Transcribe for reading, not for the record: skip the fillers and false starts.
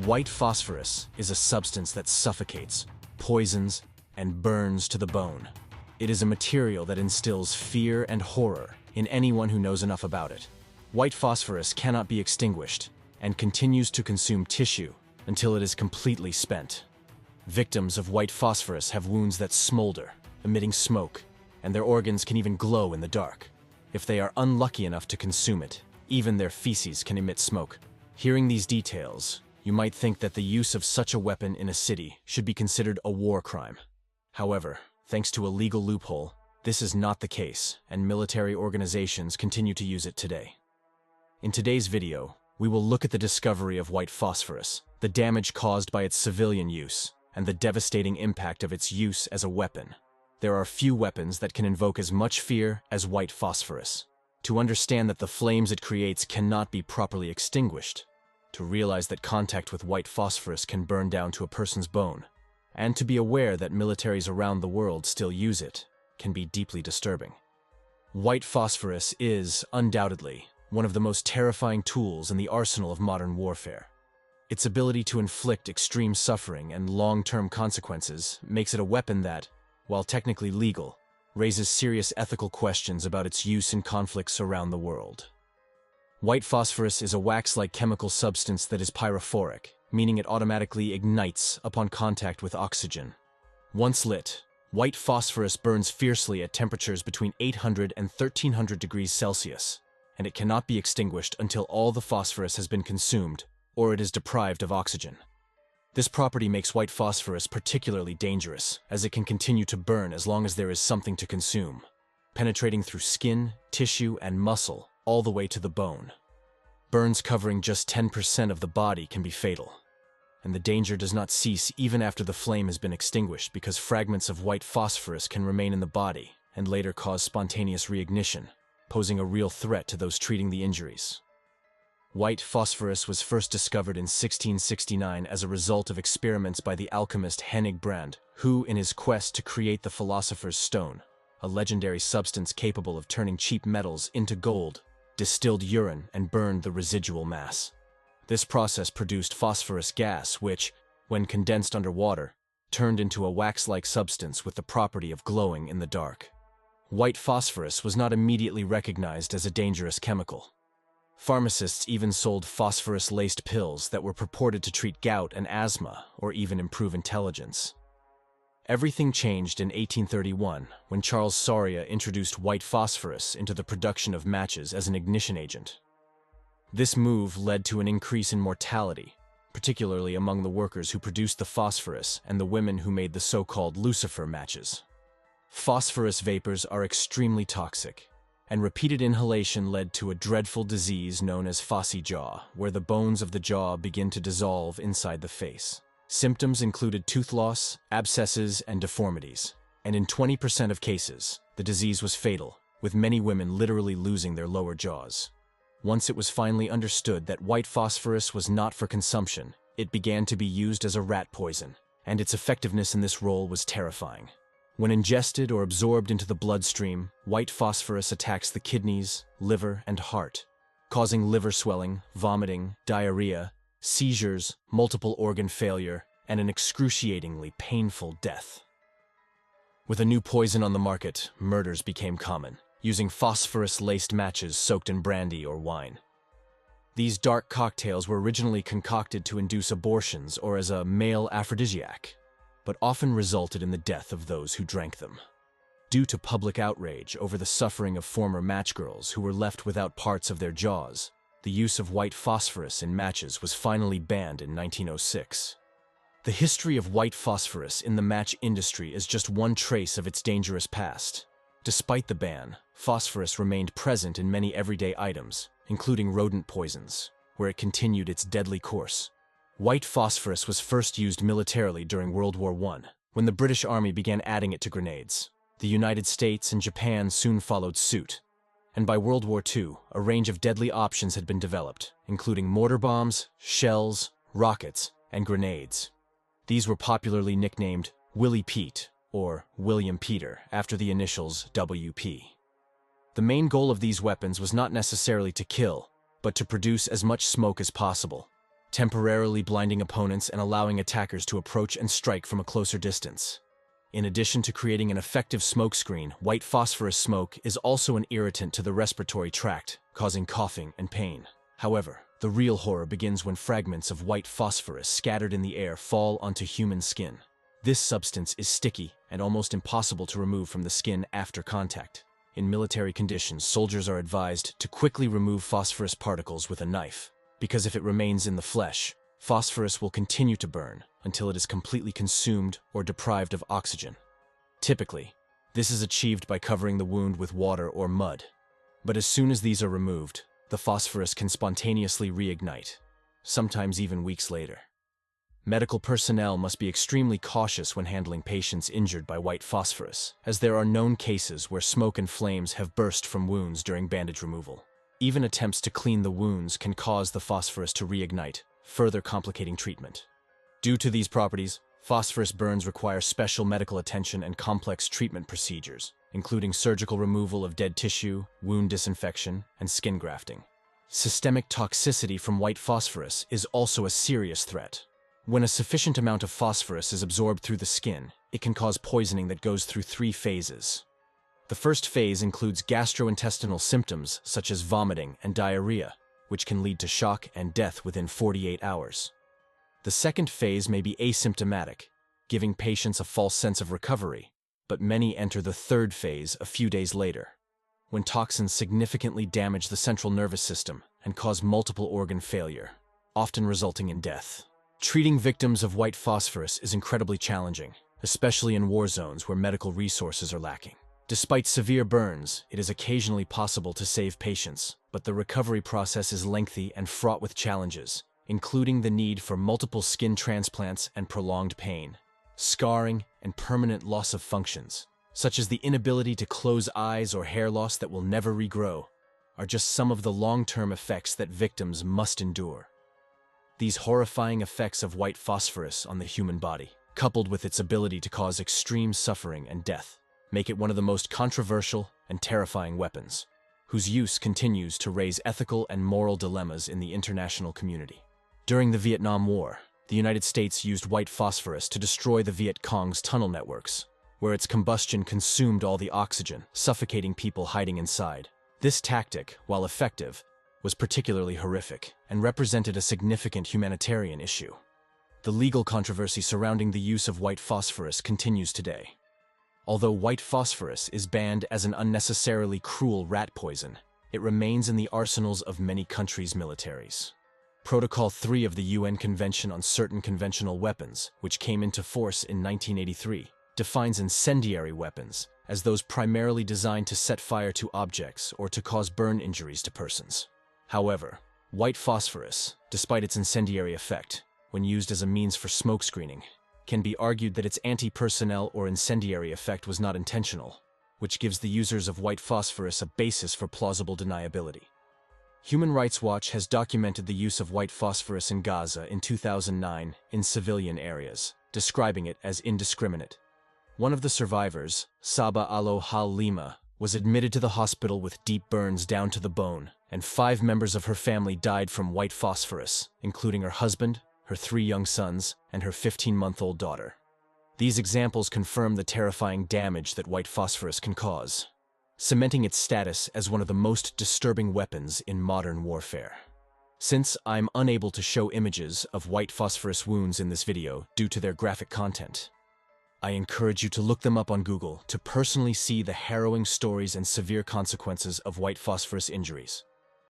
White phosphorus is a substance that suffocates, poisons, and burns to the bone. It is a material that instills fear and horror in anyone who knows enough about it. White phosphorus cannot be extinguished and continues to consume tissue until it is completely spent. Victims of white phosphorus have wounds that smolder, emitting smoke, and their organs can even glow in the dark. If they are unlucky enough to consume it, even their feces can emit smoke. Hearing these details, you might think that the use of such a weapon in a city should be considered a war crime. However, thanks to a legal loophole, this is not the case, and military organizations continue to use it today. In today's video, we will look at the discovery of white phosphorus, the damage caused by its civilian use, and the devastating impact of its use as a weapon. There are few weapons that can invoke as much fear as white phosphorus. To understand that the flames it creates cannot be properly extinguished, to realize that contact with white phosphorus can burn down to a person's bone, and to be aware that militaries around the world still use it, can be deeply disturbing. White phosphorus is, undoubtedly, one of the most terrifying tools in the arsenal of modern warfare. Its ability to inflict extreme suffering and long-term consequences makes it a weapon that, while technically legal, raises serious ethical questions about its use in conflicts around the world. White phosphorus is a wax-like chemical substance that is pyrophoric, meaning it automatically ignites upon contact with oxygen. Once lit, white phosphorus burns fiercely at temperatures between 800 and 1300 degrees Celsius, and it cannot be extinguished until all the phosphorus has been consumed or it is deprived of oxygen. This property makes white phosphorus particularly dangerous, as it can continue to burn as long as there is something to consume, penetrating through skin, tissue, and muscle, all the way to the bone. Burns covering just 10% of the body can be fatal, and the danger does not cease even after the flame has been extinguished, because fragments of white phosphorus can remain in the body and later cause spontaneous reignition, posing a real threat to those treating the injuries. White phosphorus was first discovered in 1669 as a result of experiments by the alchemist Hennig Brand, who, in his quest to create the Philosopher's Stone, a legendary substance capable of turning cheap metals into gold, distilled urine and burned the residual mass. This process produced phosphorus gas which, when condensed underwater, turned into a wax-like substance with the property of glowing in the dark. White phosphorus was not immediately recognized as a dangerous chemical. Pharmacists even sold phosphorus-laced pills that were purported to treat gout and asthma, or even improve intelligence. Everything changed in 1831 when Charles Sauria introduced white phosphorus into the production of matches as an ignition agent. This move led to an increase in mortality, particularly among the workers who produced the phosphorus and the women who made the so-called lucifer matches. Phosphorus vapors are extremely toxic, and repeated inhalation led to a dreadful disease known as phossy jaw, where the bones of the jaw begin to dissolve inside the face. Symptoms included tooth loss, abscesses, and deformities, and in 20% of cases, the disease was fatal, with many women literally losing their lower jaws. Once it was finally understood that white phosphorus was not for consumption, it began to be used as a rat poison, and its effectiveness in this role was terrifying. When ingested or absorbed into the bloodstream, white phosphorus attacks the kidneys, liver, and heart, causing liver swelling, vomiting, diarrhea, seizures, multiple organ failure, and an excruciatingly painful death. With a new poison on the market, murders became common, using phosphorus-laced matches soaked in brandy or wine. These dark cocktails were originally concocted to induce abortions or as a male aphrodisiac, but often resulted in the death of those who drank them. Due to public outrage over the suffering of former matchgirls who were left without parts of their jaws, the use of white phosphorus in matches was finally banned in 1906. The history of white phosphorus in the match industry is just one trace of its dangerous past. Despite the ban, phosphorus remained present in many everyday items, including rodent poisons, where it continued its deadly course. White phosphorus was first used militarily during World War I, when the British Army began adding it to grenades. The United States and Japan soon followed suit, and by World War II, a range of deadly options had been developed, including mortar bombs, shells, rockets, and grenades. These were popularly nicknamed Willie Pete, or William Peter, after the initials WP. The main goal of these weapons was not necessarily to kill, but to produce as much smoke as possible. temporarily blinding opponents and allowing attackers to approach and strike from a closer distance. In addition to creating an effective smokescreen, white phosphorus smoke is also an irritant to the respiratory tract, causing coughing and pain. However, the real horror begins when fragments of white phosphorus scattered in the air fall onto human skin. This substance is sticky and almost impossible to remove from the skin after contact. In military conditions, soldiers are advised to quickly remove phosphorus particles with a knife, because if it remains in the flesh, phosphorus will continue to burn until it is completely consumed or deprived of oxygen. Typically, this is achieved by covering the wound with water or mud. But as soon as these are removed, the phosphorus can spontaneously reignite, sometimes even weeks later. Medical personnel must be extremely cautious when handling patients injured by white phosphorus, as there are known cases where smoke and flames have burst from wounds during bandage removal. Even attempts to clean the wounds can cause the phosphorus to reignite, further complicating treatment. Due to these properties, phosphorus burns require special medical attention and complex treatment procedures, including surgical removal of dead tissue, wound disinfection, and skin grafting. Systemic toxicity from white phosphorus is also a serious threat. When a sufficient amount of phosphorus is absorbed through the skin, it can cause poisoning that goes through 3 phases. The first phase includes gastrointestinal symptoms such as vomiting and diarrhea, which can lead to shock and death within 48 hours. The second phase may be asymptomatic, giving patients a false sense of recovery, but many enter the third phase a few days later, when toxins significantly damage the central nervous system and cause multiple organ failure, often resulting in death. Treating victims of white phosphorus is incredibly challenging, especially in war zones where medical resources are lacking. Despite severe burns, it is occasionally possible to save patients, but the recovery process is lengthy and fraught with challenges, including the need for multiple skin transplants and prolonged pain, scarring, and permanent loss of functions, such as the inability to close eyes or hair loss that will never regrow, are just some of the long-term effects that victims must endure. These horrifying effects of white phosphorus on the human body, coupled with its ability to cause extreme suffering and death, make it one of the most controversial and terrifying weapons, whose use continues to raise ethical and moral dilemmas in the international community. During the Vietnam War, the United States used white phosphorus to destroy the Viet Cong's tunnel networks, where its combustion consumed all the oxygen, suffocating people hiding inside. This tactic, while effective, was particularly horrific and represented a significant humanitarian issue. The legal controversy surrounding the use of white phosphorus continues today. Although white phosphorus is banned as an unnecessarily cruel rat poison, it remains in the arsenals of many countries' militaries. Protocol 3 of the UN Convention on Certain Conventional Weapons, which came into force in 1983, defines incendiary weapons as those primarily designed to set fire to objects or to cause burn injuries to persons. However, white phosphorus, despite its incendiary effect, when used as a means for smoke screening, can be argued that its anti-personnel or incendiary effect was not intentional, which gives the users of white phosphorus a basis for plausible deniability. Human Rights Watch has documented the use of white phosphorus in Gaza in 2009 in civilian areas, describing it as indiscriminate. One of the survivors, Saba Alo-Hal Lima, was admitted to the hospital with deep burns down to the bone, and 5 members of her family died from white phosphorus, including her husband, her 3 young sons, and her 15-month-old daughter. These examples confirm the terrifying damage that white phosphorus can cause, cementing its status as one of the most disturbing weapons in modern warfare. Since I'm unable to show images of white phosphorus wounds in this video due to their graphic content, I encourage you to look them up on Google to personally see the harrowing stories and severe consequences of white phosphorus injuries.